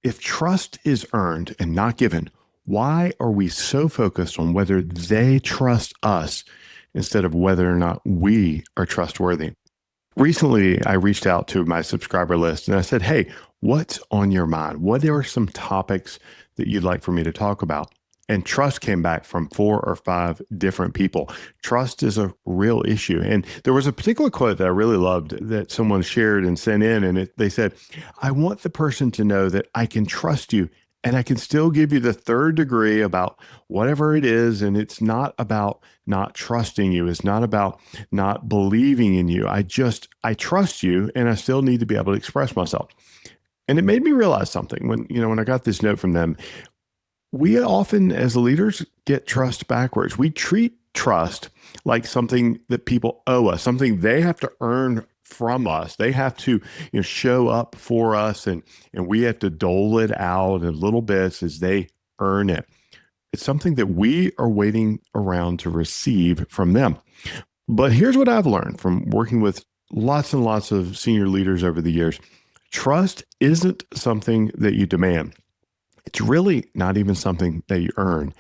If trust is earned and not given, why are we so focused on whether they trust us instead of whether or not we are trustworthy? Recently, I reached out to my subscriber list and I said, hey, what's on your mind? What are some topics that you'd like for me to talk about? And trust came back from 4 or 5 different people. Trust is a real issue. And there was a particular quote that I really loved that someone shared and sent in. And they said, I want the person to know that I can trust you and I can still give you the third degree about whatever it is. And it's not about not trusting you. It's not about not believing in you. I trust you and I still need to be able to express myself. And it made me realize something when I got this note from them. We often, as leaders, get trust backwards. We treat trust like something that people owe us, something they have to earn from us. They have to, show up for us, and we have to dole it out in little bits as they earn it. It's something that we are waiting around to receive from them. But here's what I've learned from working with lots and lots of senior leaders over the years. Trust isn't something that you demand. It's really not even something that you earn.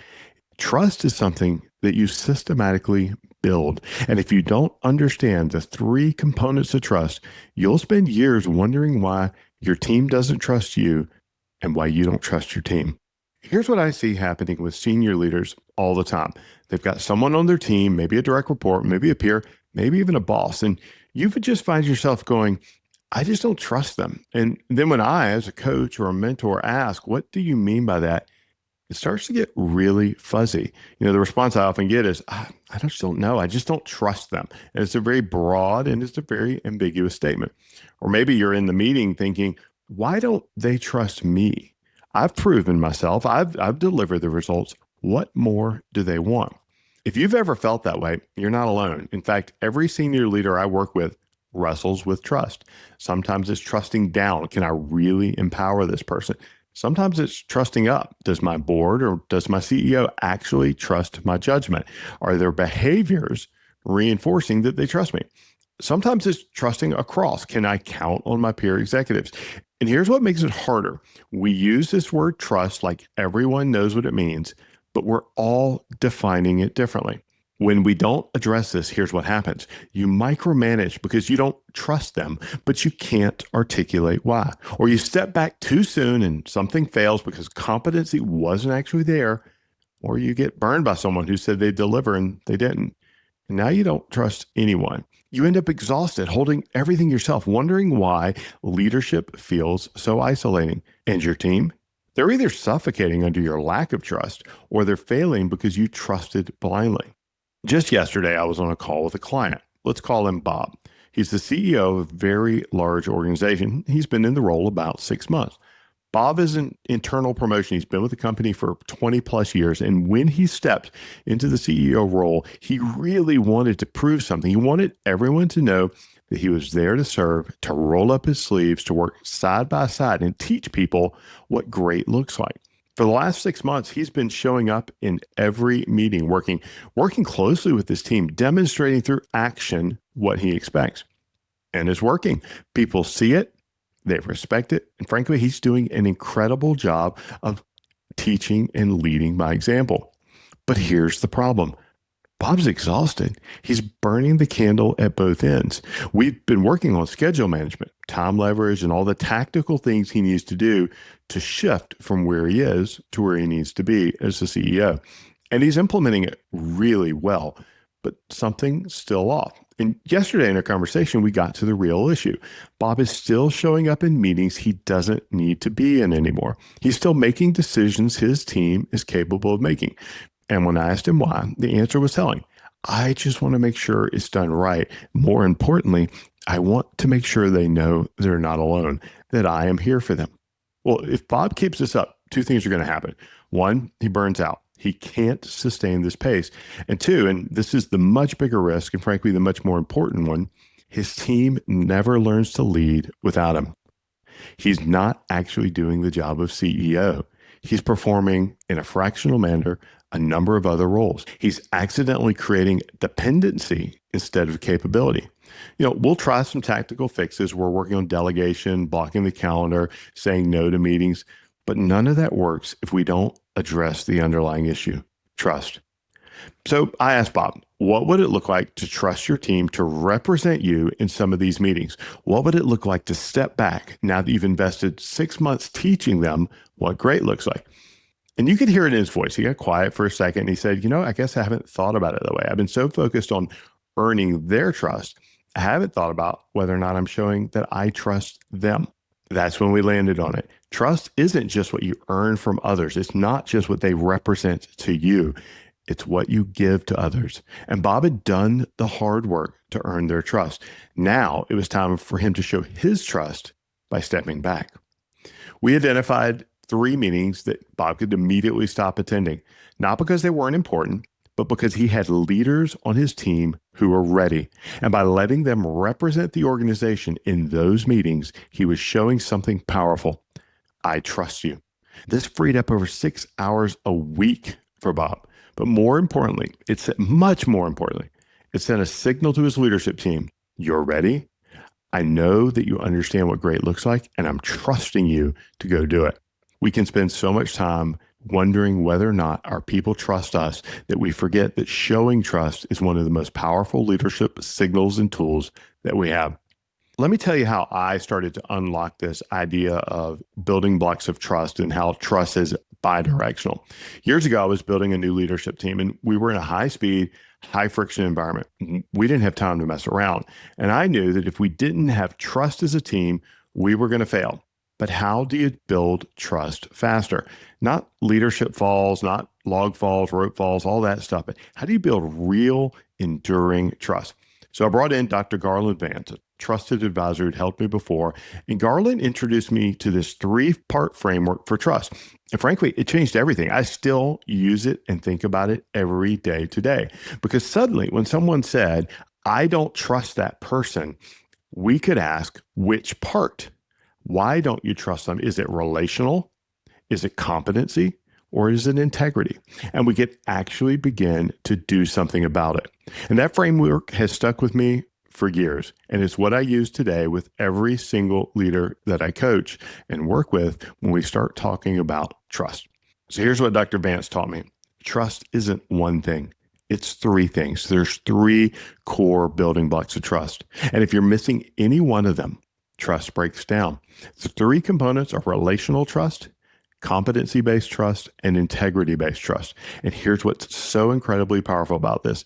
Trust is something that you systematically build. And if you don't understand the 3 components of trust, you'll spend years wondering why your team doesn't trust you and why you don't trust your team. Here's what I see happening with senior leaders all the time. They've got someone on their team, maybe a direct report, maybe a peer, maybe even a boss. And you would just find yourself going, I just don't trust them. And then when I, as a coach or a mentor, ask, what do you mean by that? It starts to get really fuzzy. The response I often get is, I just don't know. I just don't trust them. And it's a very broad and it's a very ambiguous statement. Or maybe you're in the meeting thinking, why don't they trust me? I've proven myself. I've delivered the results. What more do they want? If you've ever felt that way, you're not alone. In fact, every senior leader I work with wrestles with trust. Sometimes it's trusting down. Can I really empower this person? Sometimes it's trusting up. Does my board or does my CEO actually trust my judgment? Are their behaviors reinforcing that they trust me? Sometimes it's trusting across. Can I count on my peer executives? And here's what makes it harder. We use this word trust like everyone knows what it means, but we're all defining it differently. When we don't address this, here's what happens. You micromanage because you don't trust them, but you can't articulate why. Or you step back too soon and something fails because competency wasn't actually there. Or you get burned by someone who said they'd deliver and they didn't. And now you don't trust anyone. You end up exhausted, holding everything yourself, wondering why leadership feels so isolating. And your team? They're either suffocating under your lack of trust or they're failing because you trusted blindly. Just yesterday, I was on a call with a client. Let's call him Bob. He's the CEO of a very large organization. He's been in the role about 6 months. Bob is an internal promotion. He's been with the company for 20 plus years. And when he stepped into the CEO role, he really wanted to prove something. He wanted everyone to know that he was there to serve, to roll up his sleeves, to work side by side and teach people what great looks like. For the last 6 months, he's been showing up in every meeting, working closely with his team, demonstrating through action what he expects. And it's working. People see it, they respect it, and frankly, he's doing an incredible job of teaching and leading by example. But here's the problem. Bob's exhausted. He's burning the candle at both ends. We've been working on schedule management, time leverage, and all the tactical things he needs to do to shift from where he is to where he needs to be as the CEO. And he's implementing it really well, but something's still off. And yesterday in our conversation, we got to the real issue. Bob is still showing up in meetings he doesn't need to be in anymore. He's still making decisions his team is capable of making. And when I asked him why, the answer was telling. I just want to make sure it's done right. More importantly, I want to make sure they know they're not alone, that I am here for them. Well, if Bob keeps this up, 2 things are going to happen. 1, he burns out. He can't sustain this pace. And 2, and this is the much bigger risk, and frankly, the much more important one, his team never learns to lead without him. He's not actually doing the job of CEO. He's performing in a fractional manner a number of other roles. He's accidentally creating dependency instead of capability. We'll try some tactical fixes. We're working on delegation, blocking the calendar, saying no to meetings. But none of that works if we don't address the underlying issue, trust. So I asked Bob, what would it look like to trust your team to represent you in some of these meetings? What would it look like to step back now that you've invested 6 months teaching them what great looks like? And you could hear it in his voice. He got quiet for a second and he said, I guess I haven't thought about it that way. I've been so focused on earning their trust. I haven't thought about whether or not I'm showing that I trust them. That's when we landed on it. Trust isn't just what you earn from others. It's not just what they represent to you. It's what you give to others. And Bob had done the hard work to earn their trust. Now it was time for him to show his trust by stepping back. We identified 3 meetings that Bob could immediately stop attending, not because they weren't important, but because he had leaders on his team who were ready. And by letting them represent the organization in those meetings, he was showing something powerful. I trust you. This freed up over 6 hours a week for Bob. But more importantly, much more importantly, it sent a signal to his leadership team. You're ready. I know that you understand what great looks like, and I'm trusting you to go do it. We can spend so much time wondering whether or not our people trust us that we forget that showing trust is one of the most powerful leadership signals and tools that we have. Let me tell you how I started to unlock this idea of building blocks of trust and how trust is bidirectional. Years ago, I was building a new leadership team and we were in a high speed, high friction environment. We didn't have time to mess around. And I knew that if we didn't have trust as a team, we were going to fail. But how do you build trust faster? Not leadership falls, not log falls, rope falls, all that stuff. But how do you build real, enduring trust? So I brought in Dr. Garland Vance, a trusted advisor who'd helped me before. And Garland introduced me to this 3-part framework for trust. And frankly, it changed everything. I still use it and think about it every day today. Because suddenly, when someone said, I don't trust that person, we could ask, which part? Why don't you trust them? Is it relational? Is it competency? Or is it integrity? And we could actually begin to do something about it. And that framework has stuck with me for years. And it's what I use today with every single leader that I coach and work with when we start talking about trust. So here's what Dr. Vance taught me. Trust isn't one thing. It's 3 things. There's 3 core building blocks of trust. And if you're missing any one of them, trust breaks down. The 3 components are relational trust, competency-based trust, and integrity-based trust. And here's what's so incredibly powerful about this.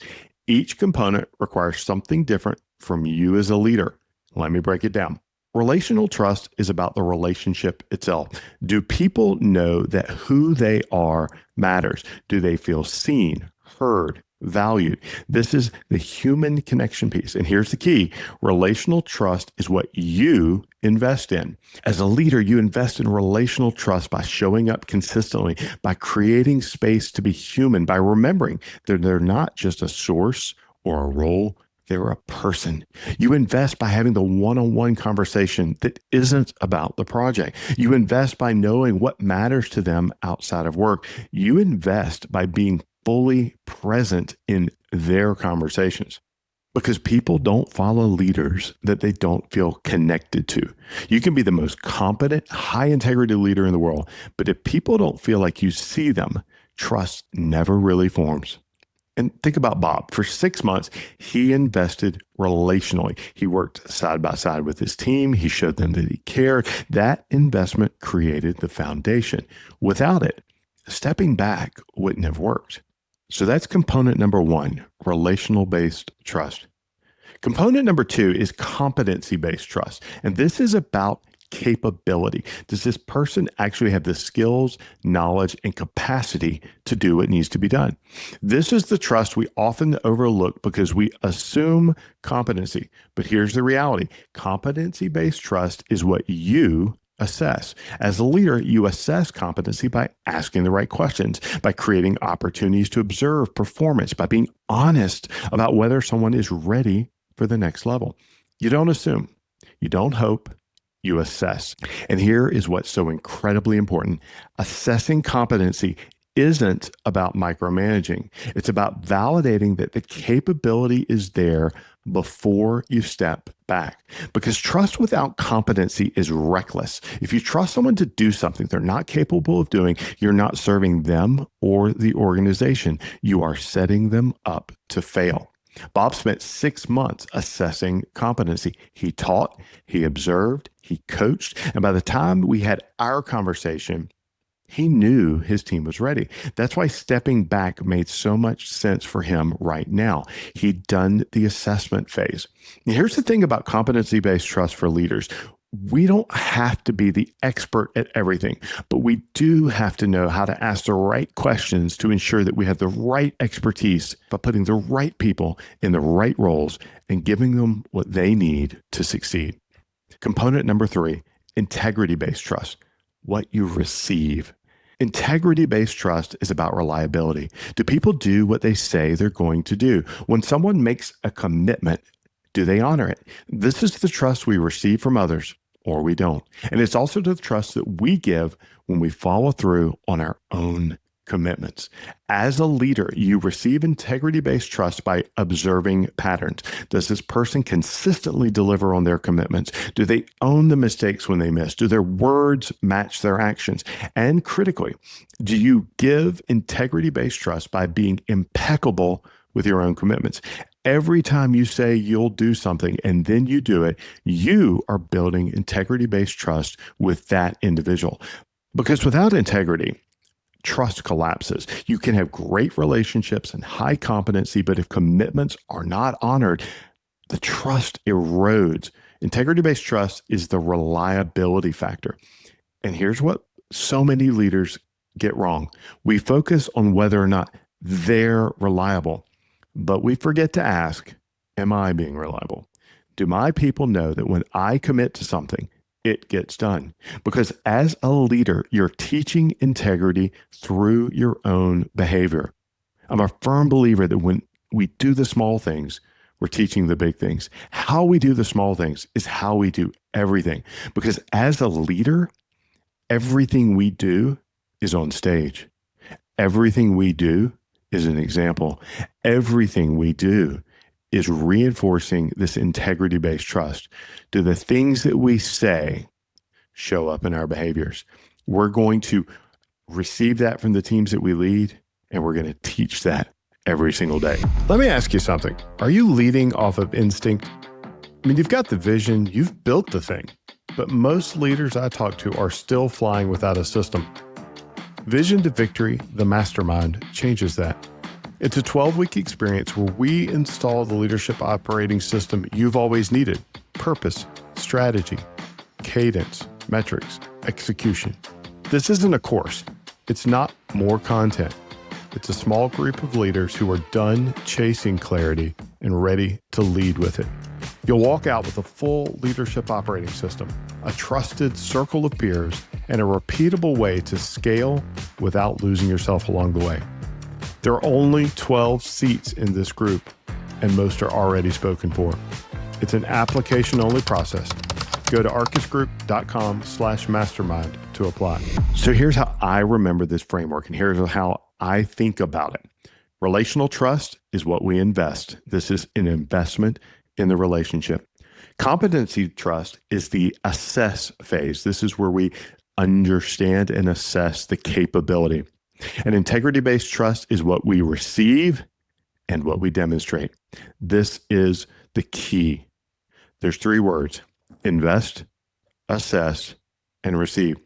Each component requires something different from you as a leader. Let me break it down. Relational trust is about the relationship itself. Do people know that who they are matters? Do they feel seen, heard, valued? This is the human connection piece. And here's the key. Relational trust is what you invest in. As a leader, you invest in relational trust by showing up consistently, by creating space to be human, by remembering that they're not just a source or a role, they're a person. You invest by having the one-on-one conversation that isn't about the project. You invest by knowing what matters to them outside of work. You invest by being fully present in their conversations. Because people don't follow leaders that they don't feel connected to. You can be the most competent, high integrity leader in the world, but if people don't feel like you see them, trust never really forms. And think about Bob. For 6 months, he invested relationally. He worked side by side with his team. He showed them that he cared. That investment created the foundation. Without it, stepping back wouldn't have worked. So that's component number 1, relational-based trust. Component number 2 is competency-based trust. And this is about capability. Does this person actually have the skills, knowledge, and capacity to do what needs to be done? This is the trust we often overlook because we assume competency. But here's the reality. Competency-based trust is what you assess. As a leader, you assess competency by asking the right questions, by creating opportunities to observe performance, by being honest about whether someone is ready for the next level. You don't assume, you don't hope, you assess. And here is what's so incredibly important. Assessing competency isn't about micromanaging. It's about validating that the capability is there before you step back, because trust without competency is reckless. If you trust someone to do something they're not capable of doing, you're not serving them or the organization. You are setting them up to fail. Bob spent 6 months assessing competency. He taught, he observed, he coached, and by the time we had our conversation, he knew his team was ready. That's why stepping back made so much sense for him right now. He'd done the assessment phase. And here's the thing about competency-based trust for leaders. We don't have to be the expert at everything, but we do have to know how to ask the right questions to ensure that we have the right expertise by putting the right people in the right roles and giving them what they need to succeed. Component number 3, integrity-based trust, what you receive. Integrity-based trust is about reliability. Do people do what they say they're going to do? When someone makes a commitment, do they honor it? This is the trust we receive from others, or we don't. And it's also the trust that we give when we follow through on our own commitments. As a leader, you receive integrity-based trust by observing patterns. Does this person consistently deliver on their commitments? Do they own the mistakes when they miss? Do their words match their actions? And critically, do you give integrity-based trust by being impeccable with your own commitments? Every time you say you'll do something and then you do it, you are building integrity-based trust with that individual. Because without integrity, trust collapses. You can have great relationships and high competency, but if commitments are not honored, the trust erodes. Integrity-based trust is the reliability factor. And here's what so many leaders get wrong. We focus on whether or not they're reliable, but we forget to ask, am I being reliable? Do my people know that when I commit to something, it gets done? Because as a leader, you're teaching integrity through your own behavior. I'm a firm believer that when we do the small things, we're teaching the big things. How we do the small things is how we do everything. Because as a leader, everything we do is on stage. Everything we do is an example. Everything we do is reinforcing this integrity-based trust. Do the things that we say show up in our behaviors? We're going to receive that from the teams that we lead, and we're going to teach that every single day. Let me ask you something. Are you leading off of instinct? I mean, you've got the vision, you've built the thing, but most leaders I talk to are still flying without a system. Vision to Victory, the mastermind, changes that. It's a 12-week experience where we install the leadership operating system you've always needed: purpose, strategy, cadence, metrics, execution. This isn't a course. It's not more content. It's a small group of leaders who are done chasing clarity and ready to lead with it. You'll walk out with a full leadership operating system, a trusted circle of peers, and a repeatable way to scale without losing yourself along the way. There are only 12 seats in this group, and most are already spoken for. It's an application-only process. Go to arcusgroup.com/mastermind to apply. So here's how I remember this framework, and here's how I think about it. Relational trust is what we invest. This is an investment in the relationship. Competency trust is the assess phase. This is where we understand and assess the capability. And integrity-based trust is what we receive and what we demonstrate. This is the key. There's 3 words: invest, assess, and receive.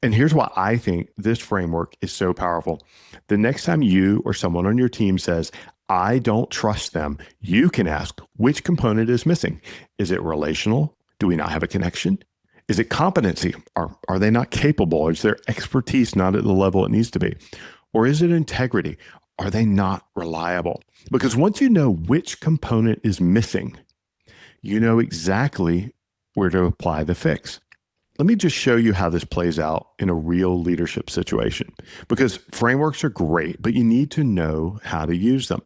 And here's why I think this framework is so powerful. The next time you or someone on your team says, I don't trust them, you can ask, which component is missing? Is it relational? Do we not have a connection? Is it competency? Are they not capable? Is their expertise not at the level it needs to be? Or is it integrity? Are they not reliable? Because once you know which component is missing, you know exactly where to apply the fix. Let me just show you how this plays out in a real leadership situation, because frameworks are great, but you need to know how to use them.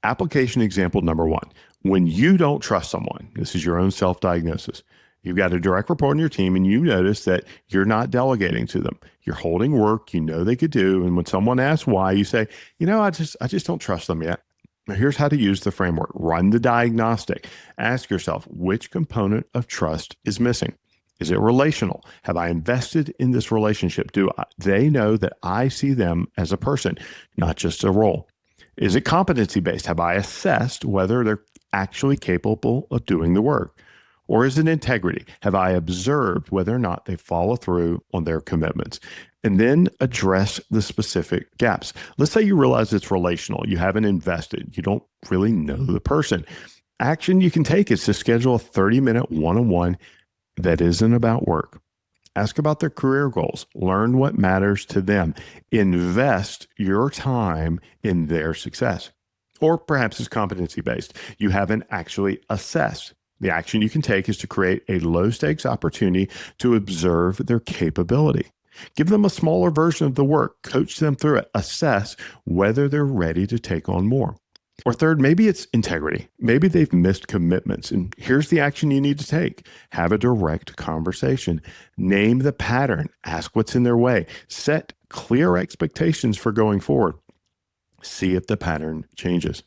Application example number 1. When you don't trust someone, this is your own self-diagnosis. You've got a direct report on your team and you notice that you're not delegating to them. You're holding work you know they could do. And when someone asks why, you say, I just don't trust them yet. Now, here's how to use the framework. Run the diagnostic. Ask yourself, which component of trust is missing? Is it relational? Have I invested in this relationship? Do they know that I see them as a person, not just a role? Is it competency based? Have I assessed whether they're actually capable of doing the work? Or is it integrity? Have I observed whether or not they follow through on their commitments? And then address the specific gaps. Let's say you realize it's relational. You haven't invested. You don't really know the person. Action you can take is to schedule a 30-minute one-on-one that isn't about work. Ask about their career goals. Learn what matters to them. Invest your time in their success. Or perhaps it's competency based. You haven't actually assessed. The action you can take is to create a low stakes opportunity to observe their capability. Give them a smaller version of the work, coach them through it, assess whether they're ready to take on more. Or third, maybe it's integrity. Maybe they've missed commitments. And here's the action you need to take. Have a direct conversation. Name the pattern. Ask what's in their way. Set clear expectations for going forward. See if the pattern changes.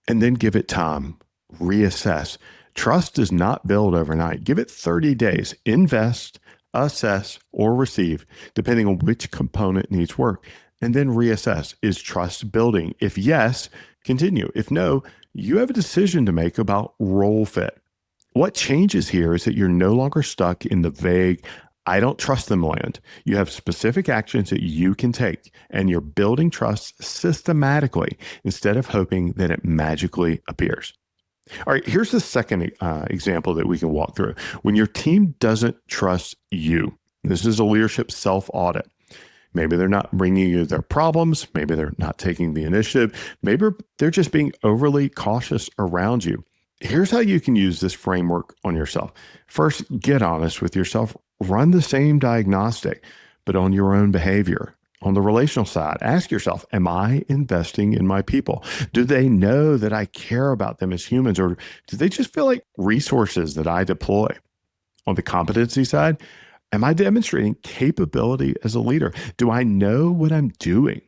And then give it time. Reassess. Trust does not build overnight. Give it 30 days. Invest, assess, or receive, depending on which component needs work. And then reassess. Is trust building? If yes, continue. If no, you have a decision to make about role fit. What changes here is that you're no longer stuck in the vague, I don't trust them land. You have specific actions that you can take, and you're building trust systematically instead of hoping that it magically appears. All right, here's the second example that we can walk through. When your team doesn't trust you, this is a leadership self-audit. Maybe they're not bringing you their problems. Maybe they're not taking the initiative. Maybe they're just being overly cautious around you. Here's how you can use this framework on yourself. First, get honest with yourself. Run the same diagnostic, but on your own behavior. On the relational side, ask yourself, am I investing in my people? Do they know that I care about them as humans, or do they just feel like resources that I deploy? On the competency side, am I demonstrating capability as a leader? Do I know what I'm doing?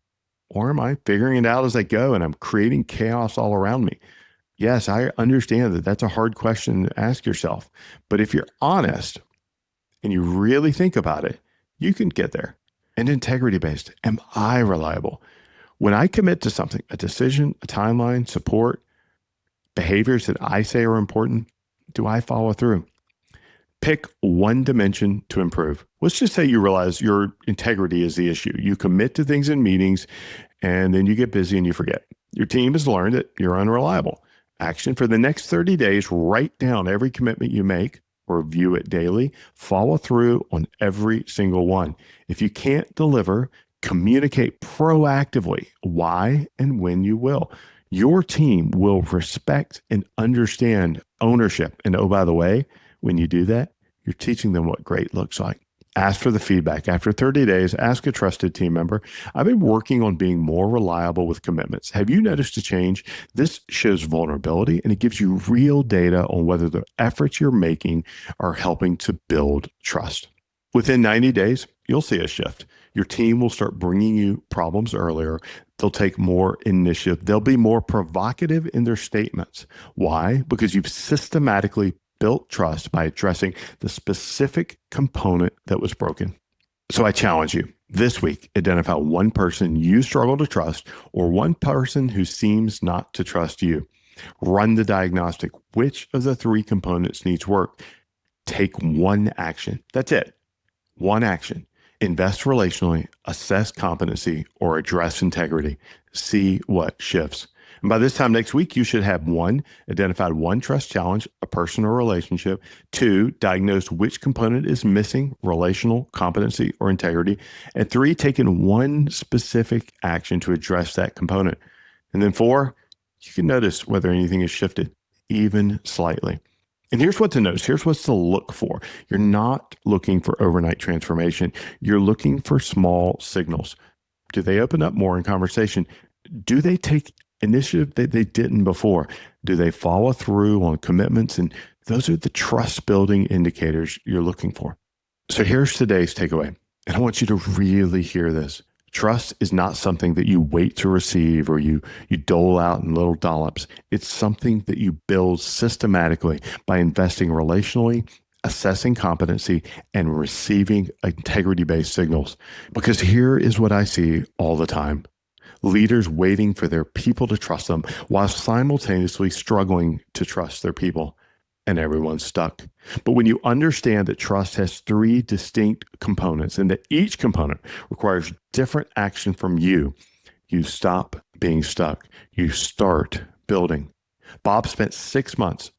Or am I figuring it out as I go and I'm creating chaos all around me? Yes, I understand that that's a hard question to ask yourself. But if you're honest and you really think about it, you can get there. And integrity based, am I reliable? When I commit to something, a decision, a timeline, support, behaviors that I say are important, do I follow through? Pick one dimension to improve. Let's just say you realize your integrity is the issue. You commit to things in meetings and then you get busy and you forget. Your team has learned that you're unreliable. Action for the next 30 days, write down every commitment you make, review it daily, follow through on every single one. If you can't deliver, communicate proactively why and when you will. Your team will respect and understand ownership. And oh, by the way, when you do that, you're teaching them what great looks like. Ask for the feedback. After 30 days, ask a trusted team member. I've been working on being more reliable with commitments. Have you noticed a change? This shows vulnerability and it gives you real data on whether the efforts you're making are helping to build trust. Within 90 days, you'll see a shift. Your team will start bringing you problems earlier. They'll take more initiative. They'll be more provocative in their statements. Why? Because you've systematically built trust by addressing the specific component that was broken. So I challenge you this week, identify one person you struggle to trust or one person who seems not to trust you. Run the diagnostic. Which of the three components needs work? Take one action. That's it. One action. Invest relationally, assess competency, or address integrity. See what shifts. And by this time next week, you should have one, identified one trust challenge, a person or relationship. Two, diagnosed which component is missing, relational, competency, or integrity. And three, taken one specific action to address that component. And then four, you can notice whether anything has shifted, even slightly. And here's what to notice. Here's what's to look for. You're not looking for overnight transformation. You're looking for small signals. Do they open up more in conversation? Do they take initiative that they didn't before? Do they follow through on commitments? And those are the trust building indicators you're looking for. So here's today's takeaway. And I want you to really hear this. Trust is not something that you wait to receive or you dole out in little dollops. It's something that you build systematically by investing relationally, assessing competency, and receiving integrity-based signals. Because here is what I see all the time. Leaders waiting for their people to trust them while simultaneously struggling to trust their people. And everyone's stuck. But when you understand that trust has three distinct components and that each component requires different action from you, you stop being stuck. You start building. Bob spent 6 months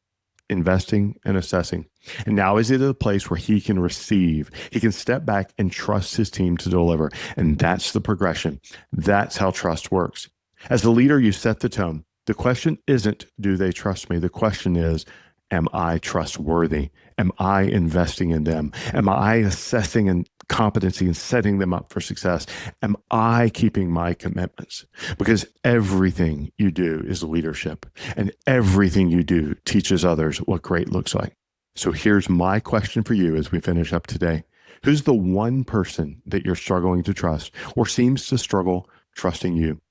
investing and assessing. And now is at a place where he can receive. He can step back and trust his team to deliver. And that's the progression. That's how trust works. As the leader, you set the tone. The question isn't, do they trust me? The question is, am I trustworthy? Am I investing in them? Am I assessing and competency and setting them up for success? Am I keeping my commitments? Because everything you do is leadership, and everything you do teaches others what great looks like. So here's my question for you as we finish up today. Who's the one person that you're struggling to trust or seems to struggle trusting you?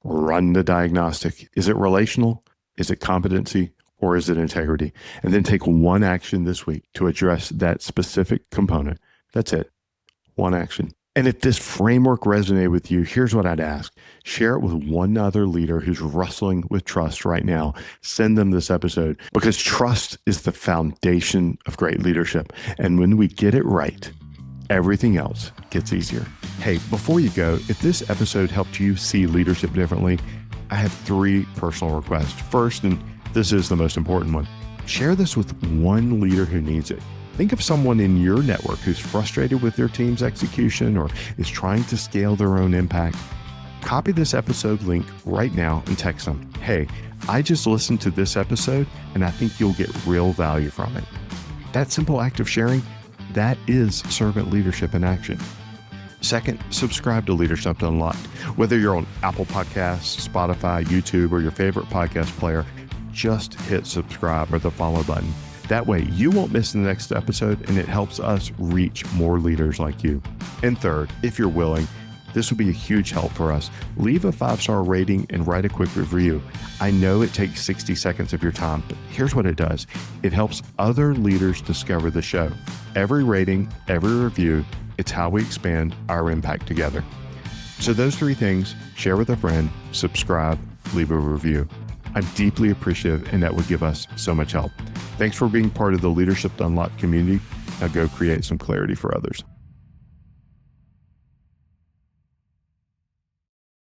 Run the diagnostic. Is it relational? Is it competency? Or is it integrity? And then take one action this week to address that specific component. That's it. One action. And if this framework resonated with you, here's what I'd ask. Share it with one other leader who's wrestling with trust right now. Send them this episode because trust is the foundation of great leadership. And when we get it right, everything else gets easier. Hey, before you go, if this episode helped you see leadership differently, I have 3 personal requests. First, and this is the most important one, share this with one leader who needs it. Think of someone in your network who's frustrated with their team's execution or is trying to scale their own impact. Copy this episode link right now and text them, hey, I just listened to this episode and I think you'll get real value from it. That simple act of sharing, that is servant leadership in action. Second, subscribe to Leadership Unlocked. Whether you're on Apple Podcasts, Spotify, YouTube, or your favorite podcast player, just hit subscribe or the follow button. That way you won't miss the next episode and it helps us reach more leaders like you. And third, if you're willing, this would be a huge help for us. Leave a 5-star rating and write a quick review. I know it takes 60 seconds of your time, but here's what it does. It helps other leaders discover the show. Every rating, every review, it's how we expand our impact together. So those 3 things, share with a friend, subscribe, leave a review. I'm deeply appreciative and that would give us so much help. Thanks for being part of the Leadership Unlocked community. Now go create some clarity for others.